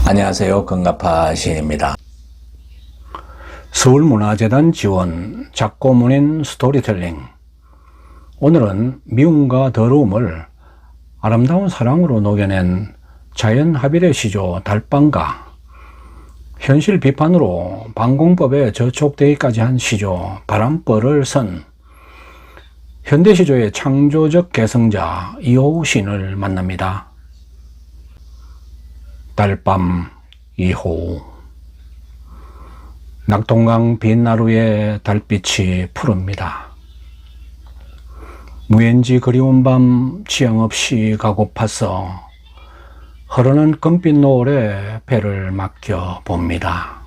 안녕하세요. 건가파 시인입니다. 서울문화재단 지원 작고문인 스토리텔링. 오늘은 미움과 더러움을 아름다운 사랑으로 녹여낸 자연합일의 시조 달밤과 현실 비판으로 반공법에 저촉되기까지 한 시조 바람벌을 선 현대시조의 창조적 개성자 이호우 시인을 만납니다. 달밤 이호우. 낙동강 빛나루에 달빛이 푸릅니다. 무엔지 그리운 밤 지형 없이 가고파서 흐르는 금빛 노을에 배를 맡겨 봅니다.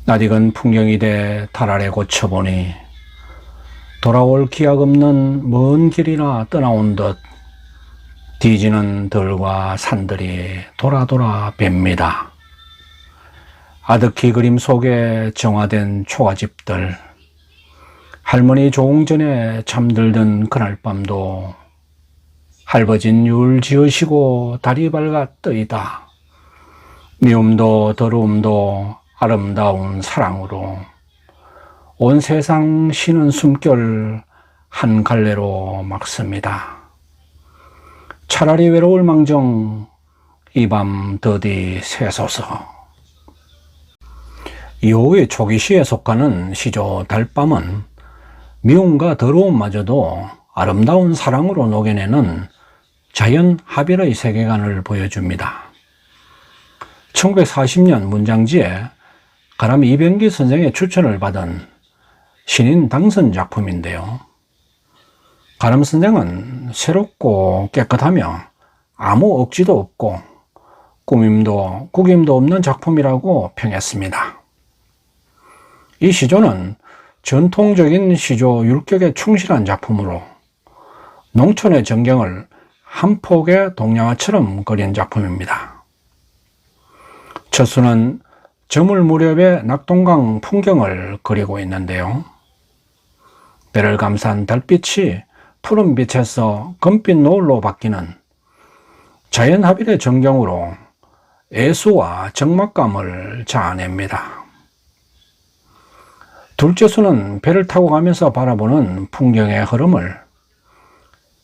낯익은 풍경이 돼 달 아래 고쳐보니 돌아올 기약 없는 먼 길이나 떠나온 듯 뒤지는 들과 산들이 돌아 뵙니다. 아득히 그림 속에 정화된 초가집들, 할머니 조웅전에 잠들던 그날 밤도 할버진 율 지으시고 달이 밝아 뜨이다. 미움도 더러움도 아름다운 사랑으로 온 세상 쉬는 숨결 한 갈래로 막습니다. 차라리 외로울 망정 이 밤 더디 새소서. 이호우의 초기시에 속하는 시조 달밤은 미움과 더러움마저도 아름다운 사랑으로 녹여내는 자연 합일의 세계관을 보여줍니다. 1940년 문장지에 가람 이병기 선생의 추천을 받은 신인 당선 작품인데요. 가람 선생은 새롭고 깨끗하며 아무 억지도 없고 꾸밈도 구김도 없는 작품이라고 평했습니다. 이 시조는 전통적인 시조 율격에 충실한 작품으로 농촌의 전경을 한 폭의 동양화처럼 그린 작품입니다. 첫 수는 저물 무렵의 낙동강 풍경을 그리고 있는데요. 배를 감싼 달빛이 푸른 빛에서 금빛 노을로 바뀌는 자연합일의 전경으로 애수와 적막감을 자아냅니다. 둘째 수는 배를 타고 가면서 바라보는 풍경의 흐름을,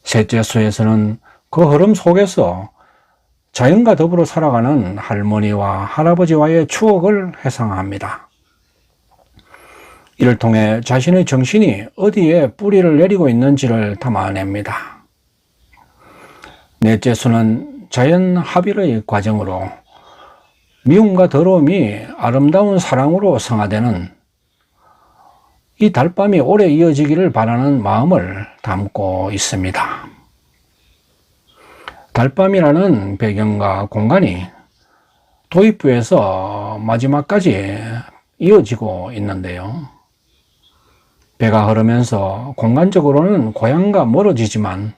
셋째 수에서는 그 흐름 속에서 자연과 더불어 살아가는 할머니와 할아버지와의 추억을 회상합니다. 이를 통해 자신의 정신이 어디에 뿌리를 내리고 있는지를 담아냅니다. 넷째 수는 자연 합일의 과정으로 미움과 더러움이 아름다운 사랑으로 성화되는 이 달밤이 오래 이어지기를 바라는 마음을 담고 있습니다. 달밤이라는 배경과 공간이 도입부에서 마지막까지 이어지고 있는데요. 배가 흐르면서 공간적으로는 고향과 멀어지지만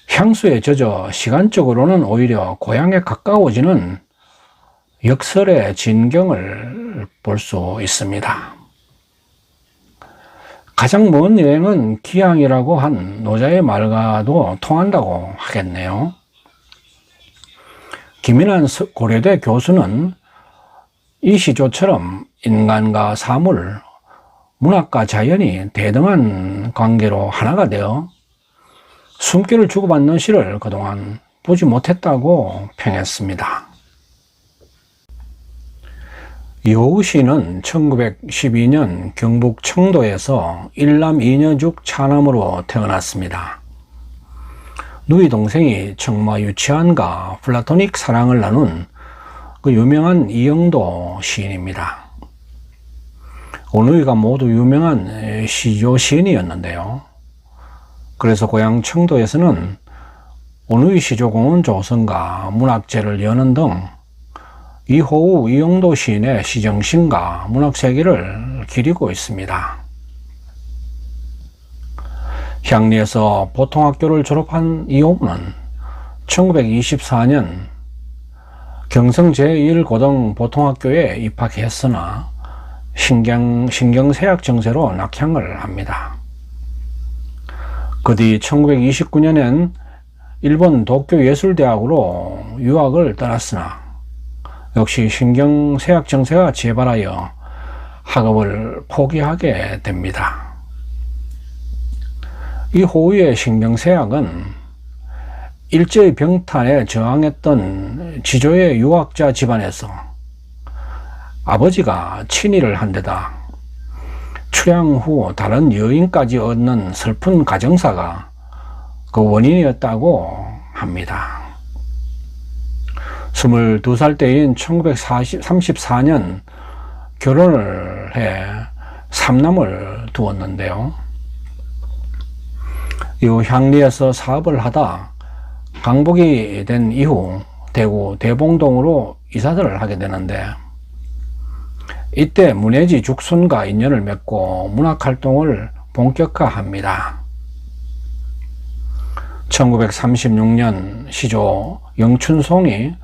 향수에 젖어 시간적으로는 오히려 고향에 가까워지는 역설의 진경을 볼 수 있습니다. 가장 먼 여행은 기항이라고 한 노자의 말과도 통한다고 하겠네요. 김인환 고려대 교수는 이 시조처럼 인간과 사물, 문학과 자연이 대등한 관계로 하나가 되어 숨결을 주고받는 시를 그동안 보지 못했다고 평했습니다. 이호우 시인은 1912년 경북 청도에서 일남 이녀죽 차남으로 태어났습니다. 누이 동생이 정말 유치한가 플라토닉 사랑을 나눈 그 유명한 이영도 시인입니다. 오누이가 모두 유명한 시조 시인이었는데요. 그래서 고향 청도에서는 오누이 시조공원 조성과 문학제를 여는 등 이호우, 이영도 시인의 시정신과 문학세계를 기리고 있습니다. 향리에서 보통학교를 졸업한 이호우는 1924년 경성 제1고등 보통학교에 입학했으나 신경쇠약 증세로 낙향을 합니다. 그 뒤 1929년엔 일본 도쿄예술대학으로 유학을 떠났으나 역시 신경쇠약 증세가 재발하여 학업을 포기하게 됩니다. 이호우의 신경쇠약은 일제의 병탄에 저항했던 지조의 유학자 집안에서 아버지가 친일을 한 데다 출양 후 다른 여인까지 얻는 슬픈 가정사가 그 원인이었다고 합니다. 22살 때인 1934년 결혼을 해 3남을 두었는데요. 이후 향리에서 사업을 하다 강복이 된 이후 대구 대봉동으로 이사를 하게 되는데, 이때 문예지 죽순과 인연을 맺고 문학활동을 본격화합니다. 1936년 시조 영춘송이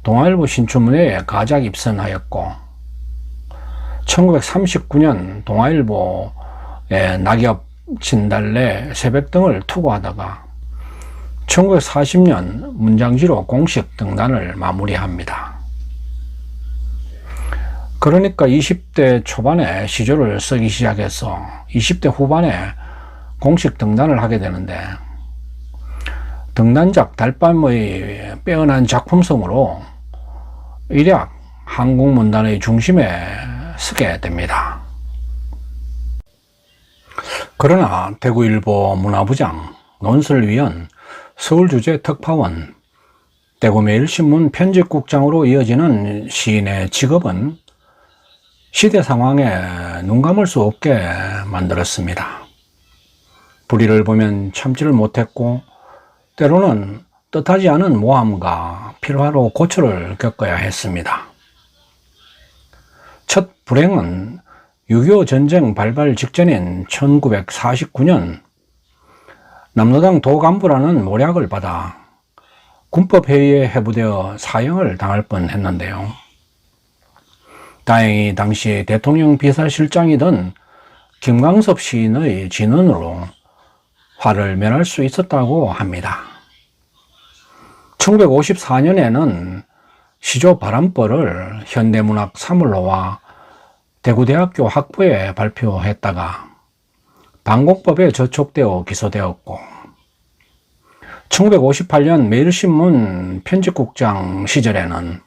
동아일보 신춘문예에 가작 입선하였고, 1939년 동아일보에 낙엽, 진달래, 새벽 등을 투고하다가 1940년 문장지로 공식 등단을 마무리합니다. 그러니까 20대 초반에 시조를 쓰기 시작해서 20대 후반에 공식 등단을 하게 되는데, 등단작 달밤의 빼어난 작품성으로 일약 한국문단의 중심에 서게 됩니다. 그러나 대구일보 문화부장, 논설위원, 서울주재특파원, 대구매일신문 편집국장으로 이어지는 시인의 직업은 시대 상황에 눈감을 수 없게 만들었습니다. 불의를 보면 참지를 못했고, 때로는 뜻하지 않은 모함과 필화로 고초를 겪어야 했습니다. 첫 불행은 6.25 전쟁 발발 직전인 1949년 남로당 도간부라는 모략을 받아 군법회의에 해부되어 사형을 당할 뻔했는데요. 다행히 당시 대통령 비서실장이던 김광섭 시인의 진언으로 화를 면할 수 있었다고 합니다. 1954년에는 시조 바람벌을 현대문학 사물로와 대구대학교 학부에 발표했다가 방공법에 저촉되어 기소되었고, 1958년 매일신문 편집국장 시절에는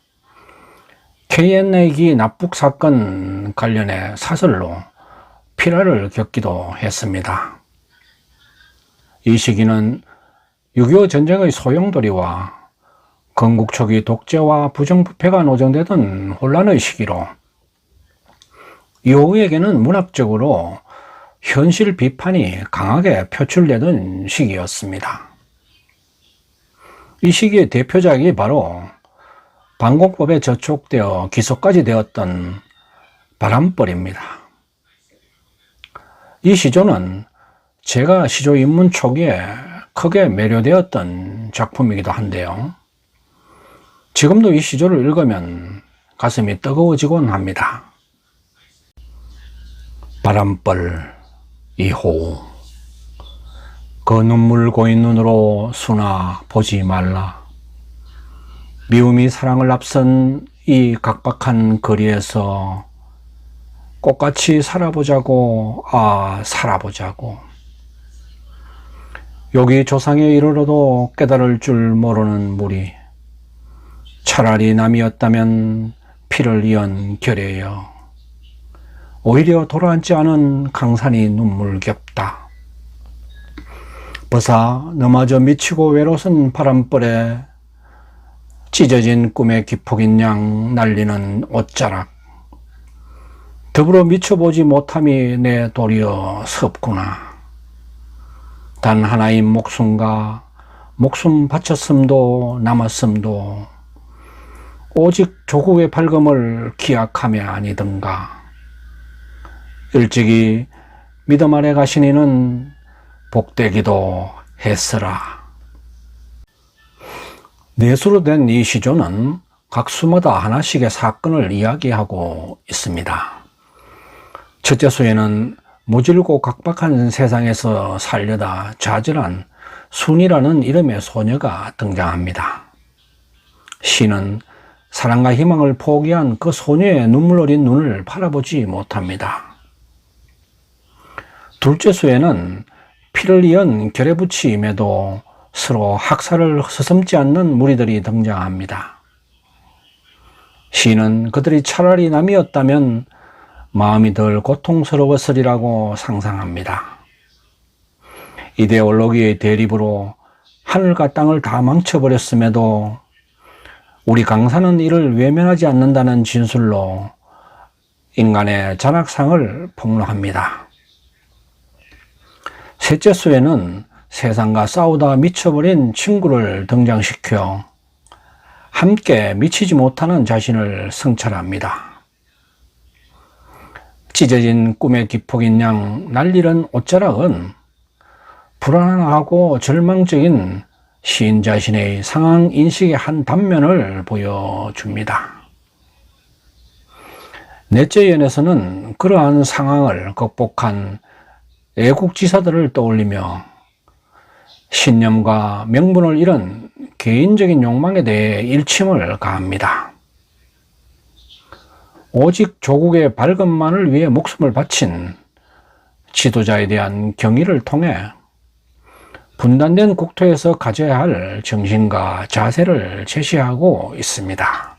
KNA기 납북 사건 관련해 사설로 필화를 겪기도 했습니다. 이 시기는 6.25 전쟁의 소용돌이와 건국 초기 독재와 부정부패가 노정되던 혼란의 시기로 이호우에게는 문학적으로 현실 비판이 강하게 표출되던 시기였습니다. 이 시기의 대표작이 바로 방공법에 저촉되어 기소까지 되었던 바람벌입니다. 이 시조는 제가 시조 입문 초기에 크게 매료되었던 작품이기도 한데요. 지금도 이 시조를 읽으면 가슴이 뜨거워지곤 합니다. 바람벌 이호우. 그 눈물 고인 눈으로 수나 보지 말라. 미움이 사랑을 앞선 이 각박한 거리에서 꽃같이 살아보자고, 살아보자고. 여기 조상에 이르러도 깨달을 줄 모르는 무리. 차라리 남이었다면 피를 이은 결애여. 오히려 돌아앉지 않은 강산이 눈물겹다. 버사 너마저 미치고 외로선 바람벌에 찢어진 꿈의 기폭인 양 날리는 옷자락. 더불어 미쳐보지 못함이 내 도리어 섭구나. 단 하나인 목숨과 목숨 바쳤음도 남았음도 오직 조국의 밝음을 기약하며 아니던가. 일찍이 믿음 아래 가시니는 복되기도 했으라. 내수로 된 이 시조는 각 수마다 하나씩의 사건을 이야기하고 있습니다. 첫째 수에는 모질고 각박한 세상에서 살려다 좌절한 순이라는 이름의 소녀가 등장합니다. 시는 사랑과 희망을 포기한 그 소녀의 눈물 어린 눈을 바라보지 못합니다. 둘째 수에는 피를 이은 결의붙이임에도 서로 학살을 서슴지 않는 무리들이 등장합니다. 시는 그들이 차라리 남이었다면 마음이 덜 고통스러웠으리라고 상상합니다. 이데올로기의 대립으로 하늘과 땅을 다 망쳐버렸음에도 우리 강사는 이를 외면하지 않는다는 진술로 인간의 잔악상을 폭로합니다. 셋째 수에는 세상과 싸우다 미쳐버린 친구를 등장시켜 함께 미치지 못하는 자신을 성찰합니다. 찢어진 꿈의 기폭인 양 날리는 옷자락은 불안하고 절망적인 시인 자신의 상황 인식의 한 단면을 보여줍니다. 넷째 연에서는 그러한 상황을 극복한 애국지사들을 떠올리며 신념과 명분을 잃은 개인적인 욕망에 대해 일침을 가합니다. 오직 조국의 발전만을 위해 목숨을 바친 지도자에 대한 경의를 통해 분단된 국토에서 가져야 할 정신과 자세를 제시하고 있습니다.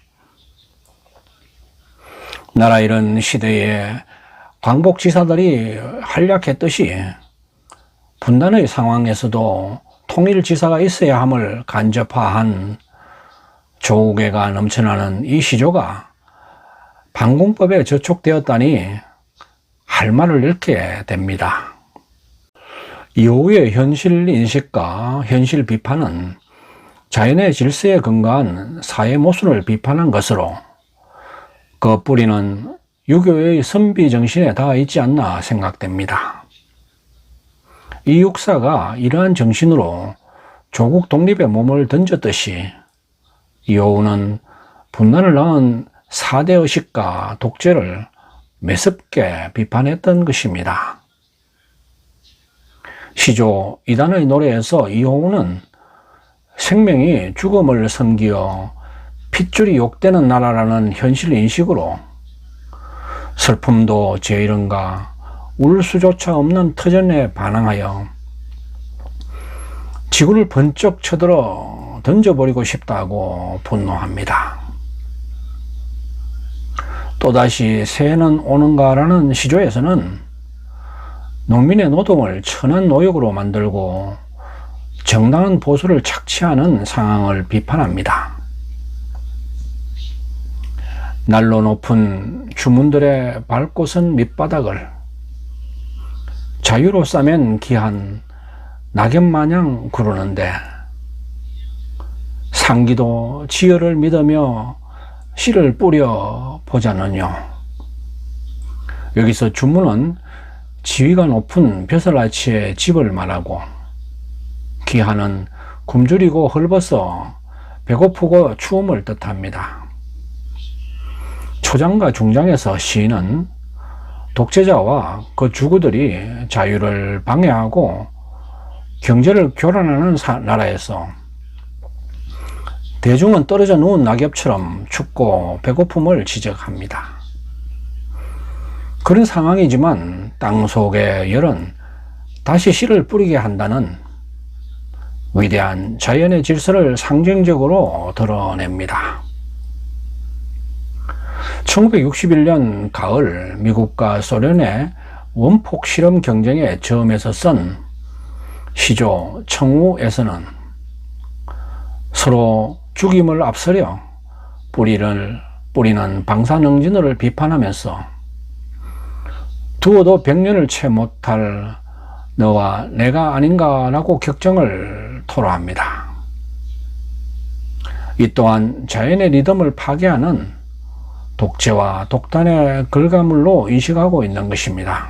나라 이런 시대에 광복지사들이 활약했듯이 분단의 상황에서도 통일지사가 있어야 함을 간접화한 조국애가 넘쳐나는 이 시조가 반공법에 저촉되었다니 할 말을 잃게 됩니다. 이후의 현실 인식과 현실 비판은 자연의 질서에 근거한 사회 모순을 비판한 것으로 그 뿌리는 유교의 선비 정신에 닿아 있지 않나 생각됩니다. 이 육사가 이러한 정신으로 조국 독립에 몸을 던졌듯이 이호우는 분단을 낳은 4대 의식과 독재를 매섭게 비판했던 것입니다. 시조 이단의 노래에서 이호우는 생명이 죽음을 섬기어 핏줄이 욕되는 나라라는 현실 인식으로 슬픔도 제이른가 울 수조차 없는 터전에 반항하여 지구를 번쩍 쳐들어 던져버리고 싶다고 분노합니다. 또다시 새해는 오는가라는 시조에서는 농민의 노동을 천한 노역으로 만들고 정당한 보수를 착취하는 상황을 비판합니다. 날로 높은 주문들의 밟고 선 밑바닥을 자유로 싸맨 기한 낙엽마냥 구르는데 상기도 지혈을 믿으며 씨를 뿌려 보자느뇨. 여기서 주문은 지위가 높은 벼슬아치의 집을 말하고 기한은 굶주리고 헐벗어 배고프고 추움을 뜻합니다. 초장과 중장에서 시인은 독재자와 그 주구들이 자유를 방해하고 경제를 교란하는 나라에서 대중은 떨어져 누운 낙엽처럼 춥고 배고픔을 지적합니다. 그런 상황이지만 땅 속의 열은 다시 씨를 뿌리게 한다는 위대한 자연의 질서를 상징적으로 드러냅니다. 1961년 가을 미국과 소련의 원폭 실험 경쟁에 처음에서 쓴 시조 청우에서는 서로 죽임을 앞서려 뿌리는 방사능진을 비판하면서 두어도 100년을 채 못할 너와 내가 아닌가라고 격정을 토로합니다. 이 또한 자연의 리듬을 파괴하는 독재와 독단의 결과물로 인식하고 있는 것입니다.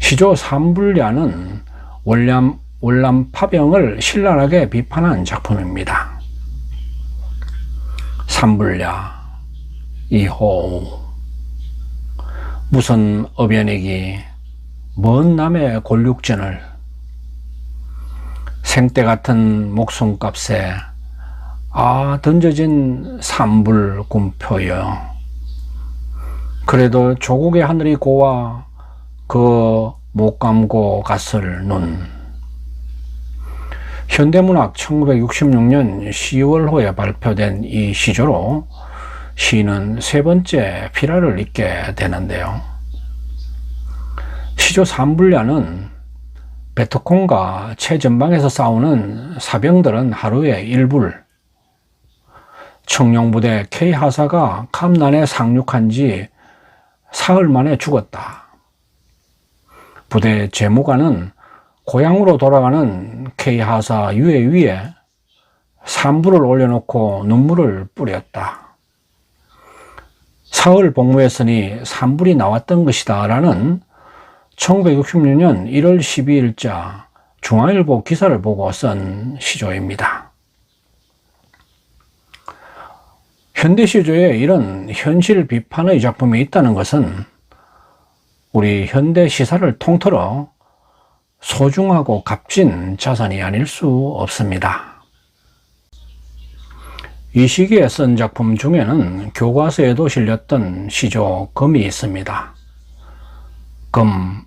시조 삼불야는 월남 파병을 신랄하게 비판한 작품입니다. 삼불야, 이호우, 무슨 어변이기 먼 남의 골육전을 생떼 같은 목숨값에 던져진 산불kum표여. 그래도 조국의 하늘이 고와 그 못 감고 갔을 눈. 현대문학 1966년 10월호에 발표된 이 시조로 시인은 세 번째 필화를 읽게 되는데요. 시조 산불야는 베트콩과 최전방에서 싸우는 사병들은 하루에 1불, 청룡부대 K하사가 감난에 상륙한 지 사흘 만에 죽었다. 부대 재무관은 고향으로 돌아가는 K하사 유해 위에 산불을 올려놓고 눈물을 뿌렸다. 사흘 복무했으니 산불이 나왔던 것이다 라는 1966년 1월 12일자 중앙일보 기사를 보고 쓴 시조입니다. 현대시조에 이런 현실 비판의 작품이 있다는 것은 우리 현대 시사를 통틀어 소중하고 값진 자산이 아닐 수 없습니다. 이 시기에 쓴 작품 중에는 교과서에도 실렸던 시조 금이 있습니다. 금,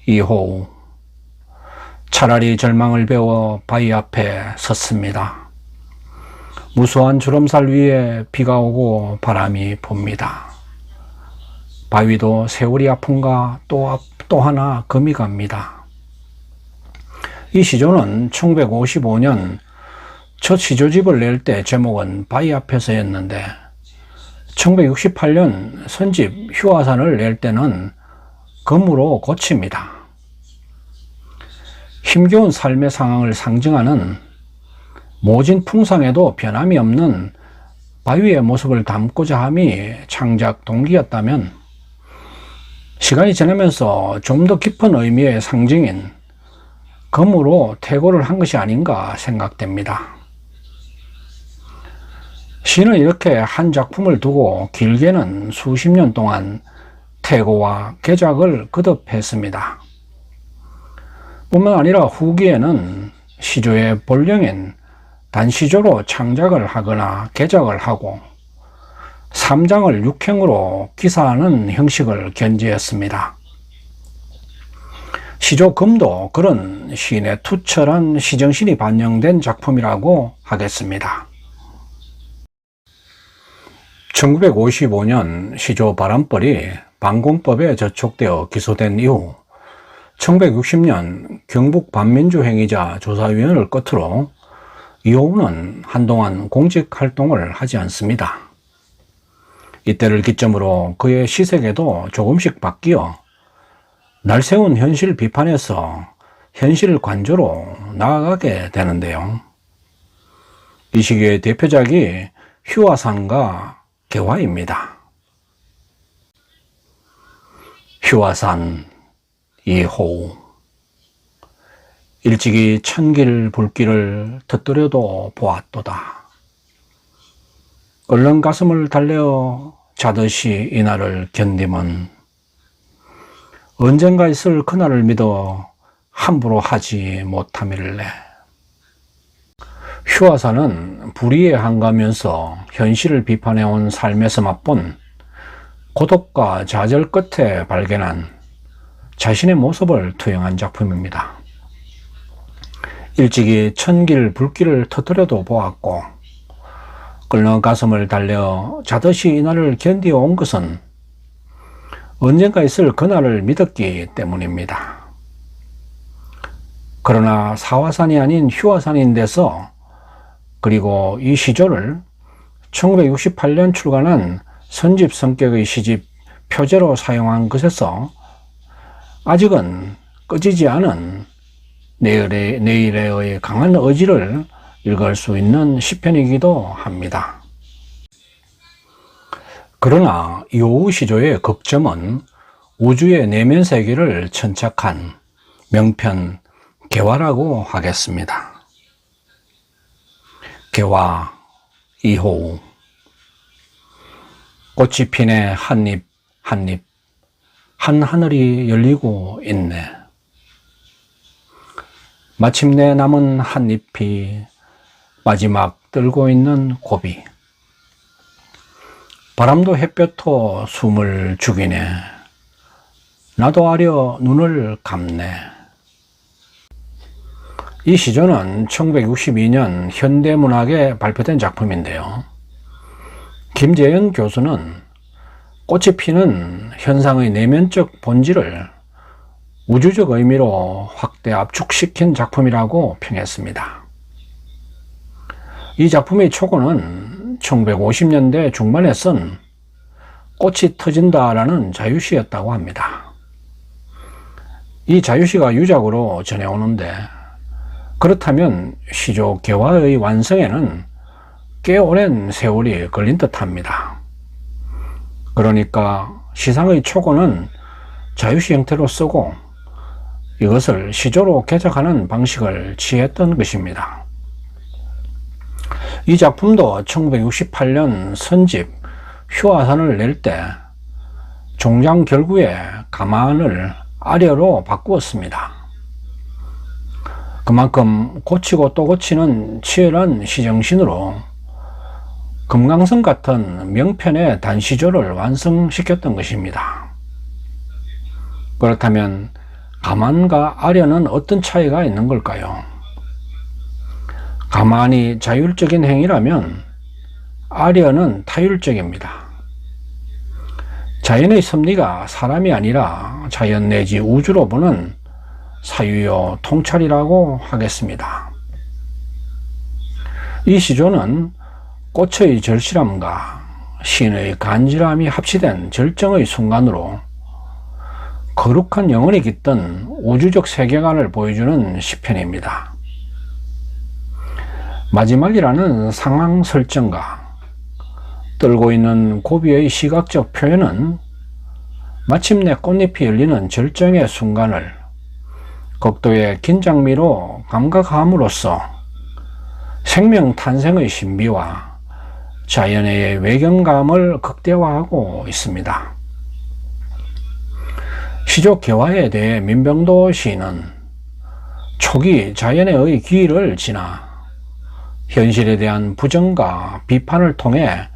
이호우. 차라리 절망을 배워 바위 앞에 섰습니다. 무수한 주름살 위에 비가 오고 바람이 붑니다. 바위도 세월이 아픈가 또 하나 금이 갑니다. 이 시조는 1955년 첫 시조집을 낼 때 제목은 바위 앞에서였는데 1968년 선집 휴화산을 낼 때는 금으로 고칩니다. 힘겨운 삶의 상황을 상징하는 모진 풍상에도 변함이 없는 바위의 모습을 담고자 함이 창작 동기였다면 시간이 지나면서 좀 더 깊은 의미의 상징인 금으로 퇴고를 한 것이 아닌가 생각됩니다. 시는 이렇게 한 작품을 두고 길게는 수십 년 동안 퇴고와 개작을 거듭했습니다. 뿐만 아니라 후기에는 시조의 본령인 단시조로 창작을 하거나 개작을 하고 3장을 6행으로 기사하는 형식을 견지했습니다. 시조 금도 그런 시인의 투철한 시정신이 반영된 작품이라고 하겠습니다. 1955년 시조 바람벌이 반공법에 저촉되어 기소된 이후 1960년 경북 반민주행위자 조사위원회를 끝으로 이호우는 한동안 공직 활동을 하지 않습니다. 이때를 기점으로 그의 시색에도 조금씩 바뀌어 날새운 현실 비판에서 현실 관조로 나아가게 되는데요. 이 시기의 대표작이 휴화산과 개화입니다. 휴화산, 이호우. 일찍이 천길 불길을 터뜨려도 보았도다. 얼른 가슴을 달래어 자듯이 이날을 견디면 언젠가 있을 그날을 믿어 함부로 하지 못함일래. 휴화산은 불의에 한가하면서 현실을 비판해온 삶에서 맛본 고독과 좌절 끝에 발견한 자신의 모습을 투영한 작품입니다. 일찍이 천길 불길을 터뜨려도 보았고 끓는 가슴을 달려 자듯이 이날을 견디어 온 것은 언젠가 있을 그날을 믿었기 때문입니다. 그러나 사화산이 아닌 휴화산인데서 그리고 이 시조를 1968년 출간한 선집 성격의 시집 표제로 사용한 것에서 아직은 꺼지지 않은 내일의 강한 의지를 읽을 수 있는 시편이기도 합니다. 그러나 이호우 시조의 극점은 우주의 내면 세계를 천착한 명편 개화라고 하겠습니다. 개화, 이호우. 꽃이 피네 한입 한입 한 하늘이 열리고 있네. 마침내 남은 한 잎이 마지막 떨고 있는 고비. 바람도 햇볕도 숨을 죽이네. 나도 아려 눈을 감네. 이 시조는 1962년 현대문학에 발표된 작품인데요. 김재현 교수는 꽃이 피는 현상의 내면적 본질을 우주적 의미로 확대 압축시킨 작품이라고 평했습니다. 이 작품의 초고는 1950년대 중반에 쓴 꽃이 터진다라는 자유시였다고 합니다. 이 자유시가 유작으로 전해오는데, 그렇다면 시조 개화의 완성에는 꽤 오랜 세월이 걸린 듯합니다. 그러니까 시상의 초고는 자유시 형태로 쓰고 이것을 시조로 개작하는 방식을 취했던 것입니다. 이 작품도 1968년 선집 휴화산을 낼 때 종장 결구에 가만을 아려로 바꾸었습니다. 그만큼 고치고 또 고치는 치열한 시정신으로 금강석 같은 명편의 단시조를 완성시켰던 것입니다. 그렇다면 가만과 아려는 어떤 차이가 있는 걸까요? 가만이 자율적인 행위라면 아려는 타율적입니다. 자연의 섭리가 사람이 아니라 자연 내지 우주로 보는 사유요 통찰이라고 하겠습니다. 이 시조는 꽃의 절실함과 신의 간절함이 합치된 절정의 순간으로 거룩한 영혼이 깃든 우주적 세계관을 보여주는 시편입니다. 마지막이라는 상황 설정과 떨고 있는 고비의 시각적 표현은 마침내 꽃잎이 열리는 절정의 순간을 극도의 긴장미로 감각함으로써 생명 탄생의 신비와 자연의 외경감을 극대화하고 있습니다. 시조 개화에 대해 민병도 시인은 초기 자연의 기일을 지나 현실에 대한 부정과 비판을 통해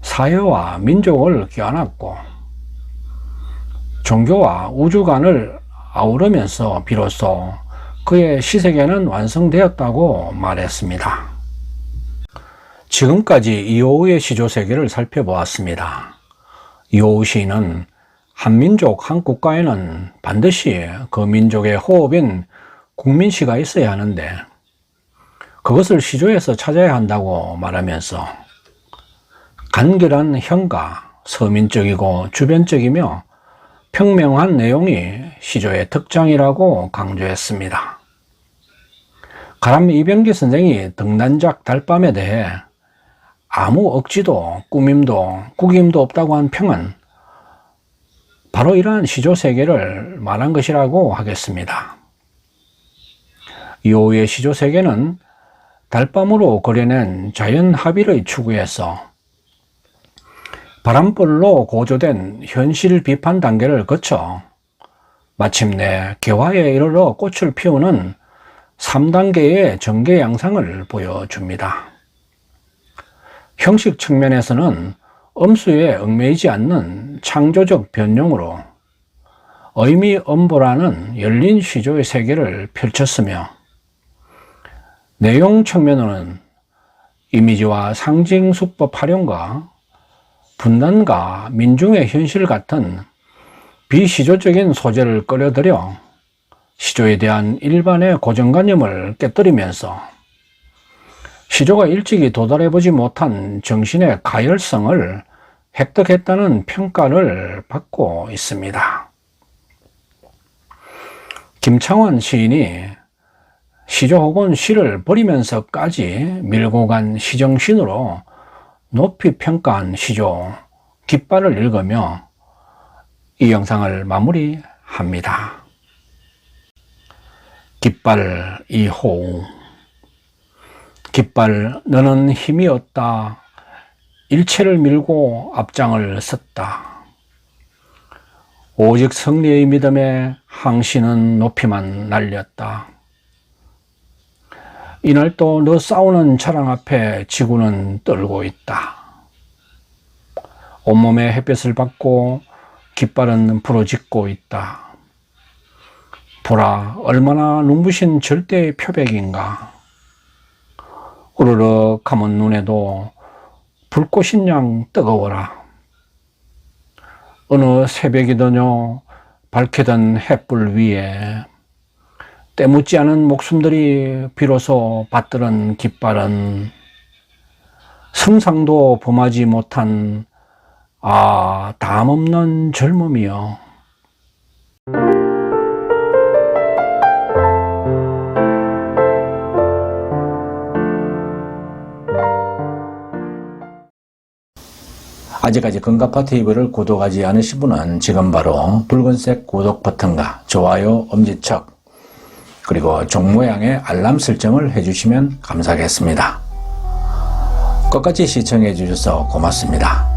사회와 민족을 껴안았고 종교와 우주관을 아우르면서 비로소 그의 시세계는 완성되었다고 말했습니다. 지금까지 이호우의 시조 세계를 살펴보았습니다. 이호우 시인은 한민족, 한국가에는 반드시 그 민족의 호흡인 국민시가 있어야 하는데 그것을 시조에서 찾아야 한다고 말하면서 간결한 형과 서민적이고 주변적이며 평명한 내용이 시조의 특장이라고 강조했습니다. 가람 이병기 선생이 등단작 달밤에 대해 아무 억지도 꾸밈도 구김도 없다고 한 평은 바로 이러한 시조 세계를 말한 것이라고 하겠습니다. 이호우의 시조 세계는 달밤으로 그려낸 자연 합일의 추구에서 바람불로 고조된 현실 비판 단계를 거쳐 마침내 개화에 이르러 꽃을 피우는 3단계의 전개 양상을 보여줍니다. 형식 측면에서는 엄수에 얽매이지 않는 창조적 변용으로 의미 엄보라는 열린 시조의 세계를 펼쳤으며 내용 측면으로는 이미지와 상징 수법 활용과 분단과 민중의 현실 같은 비시조적인 소재를 끌어들여 시조에 대한 일반의 고정관념을 깨뜨리면서 시조가 일찍이 도달해보지 못한 정신의 가열성을 획득했다는 평가를 받고 있습니다. 김창원 시인이 시조 혹은 시를 버리면서까지 밀고 간 시정신으로 높이 평가한 시조 깃발을 읽으며 이 영상을 마무리합니다. 깃발 이호우. 깃발 너는 힘이 없다. 일체를 밀고 앞장을 섰다. 오직 승리의 믿음에 항시는 높이만 날렸다. 이날 또 너 싸우는 차량 앞에 지구는 떨고 있다. 온몸에 햇볕을 받고 깃발은 부러짓고 있다. 보라, 얼마나 눈부신 절대의 표백인가. 우르르 감은 눈에도 불꽃인 양 뜨거워라. 어느 새벽이더뇨 밝게던 햇불 위에 때묻지 않은 목숨들이 비로소 받들은 깃발은 성상도 범하지 못한 담없는 젊음이여. 아직까지 금가파 TV를 구독하지 않으신 분은 지금 바로 붉은색 구독 버튼과 좋아요, 엄지척, 그리고 종 모양의 알람 설정을 해주시면 감사하겠습니다. 끝까지 시청해 주셔서 고맙습니다.